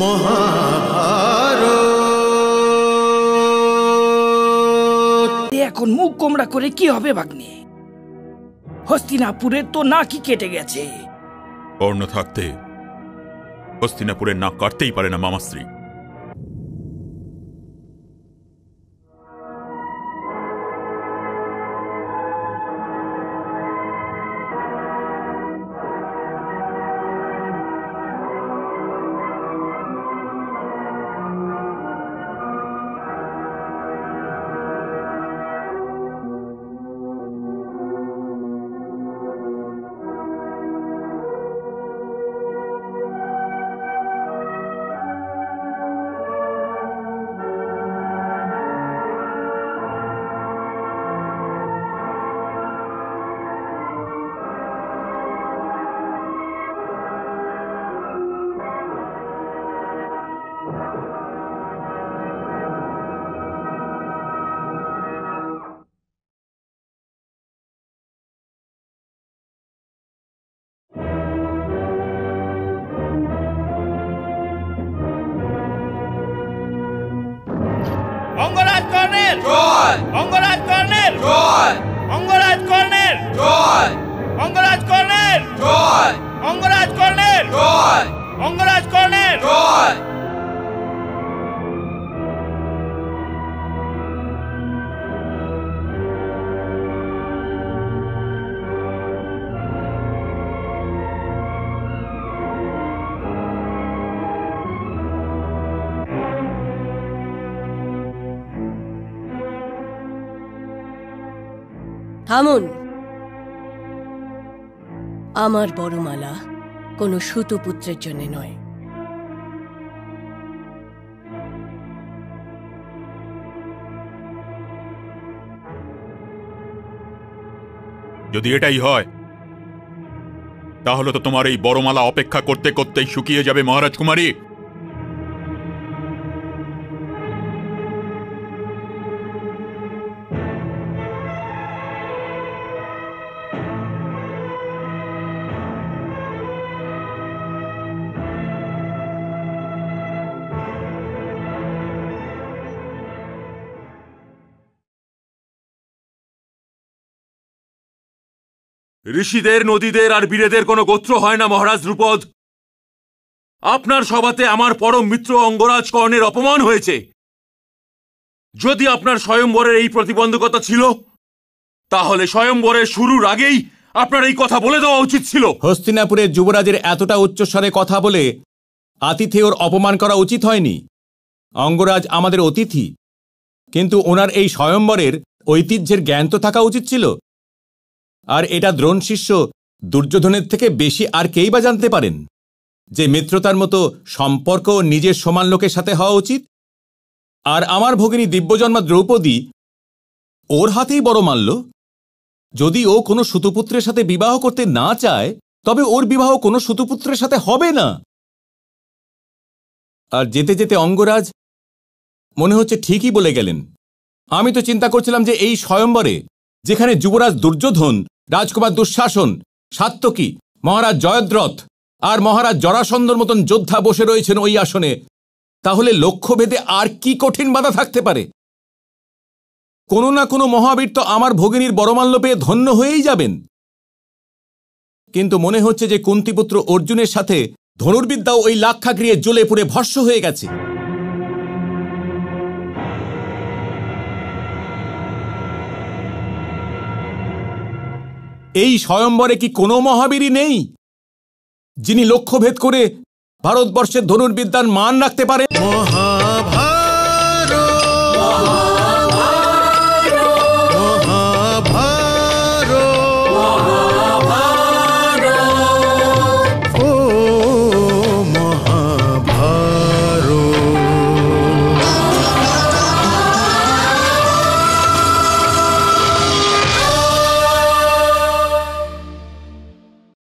মহাভারত। এখন মুখ গোমড়া করে কি হবে ভাগ্নে? হস্তিনাপুরের তো নাকই কেটে গেছে। কর্ণ থাকতে হস্তিনাপুরের নাক কাটতেই পারে না মামাশ্রী। অঙ্গরাজ কর্ণের জয়! অঙ্গরাজ কর্ণের জয়! অঙ্গরাজ কর্ণের জয়! অঙ্গরাজ কর্ণের জয়! অঙ্গরাজ কর্ণের জয়! অঙ্গরাজ কর্ণের জয়! থামুন। আমার বড়মালা কোনো সুতপুত্রের জন্য নয়। যদি এটাই হয় তাহলে তো তোমার এই বড়মালা অপেক্ষা করতে করতেই শুকিয়ে যাবে মহারাজ কুমারী। ঋষিদের, নদীদের আর বীরেদের কোনো গোত্র হয় না মহারাজ দ্রুপদ। আপনার সভাতে আমার পরম মিত্র অঙ্গরাজ কর্ণের অপমান হয়েছে। যদি আপনার স্বয়ম্বরের এই প্রতিবন্ধকতা ছিল তাহলে স্বয়ম্বরের শুরুর আগেই আপনার এই কথা বলে দেওয়া উচিত ছিল। হস্তিনাপুরের যুবরাজের এতটা উচ্চস্বরে কথা বলে আতিথেয়র অপমান করা উচিত হয়নি। অঙ্গরাজ আমাদের অতিথি, কিন্তু ওনার এই স্বয়ম্বরের ঐতিহ্যের জ্ঞান তো থাকা উচিত ছিল। আর এটা দ্রোণ শিষ্য দুর্যোধনের থেকে বেশি আর কেই বা জানতে পারেন যে মিত্রতার মতো সম্পর্ক নিজের সমান লোকের সাথে হওয়া উচিত। আর আমার ভগিনী দিব্যজন্মা দ্রৌপদী ওর হাতেই বড় মানল। যদি ও কোনো সুতপুত্রের সাথে বিবাহ করতে না চায় তবে ওর বিবাহ কোনো সুতপুত্রের সাথে হবে না। আর যেতে যেতে অঙ্গরাজ মনে হচ্ছে ঠিকই বলে গেলেন। আমি তো চিন্তা করছিলাম যে এই স্বয়ম্বরে যেখানে যুবরাজ দুর্যোধন, রাজকুমার দুঃশাসন, সাত্যকী, মহারাজ জয়দ্রথ আর মহারাজ জরাসন্ধর মতন যোদ্ধা বসে রয়েছেন ওই আসনে, তাহলে লক্ষ্যভেদে আর কি কঠিন বাধা থাকতে পারে? কোনো না কোনো মহাবীর তো আমার ভগিনীর বড়মাল্য পেয়ে ধন্য হয়েই যাবেন। কিন্তু মনে হচ্ছে যে কুন্তিপুত্র অর্জুনের সাথে ধনুর্বিদ্যাও ওই লাক্ষাগৃহে জ্বলে পুড়ে ভস্ম হয়ে গেছে। এই স্বয়ম্বরে কি কোনো মহাবীরই নেই যিনি লক্ষ্যভেদ করে ভারতবর্ষের ধনুর্বিদ্যার মান রাখতে পারেন?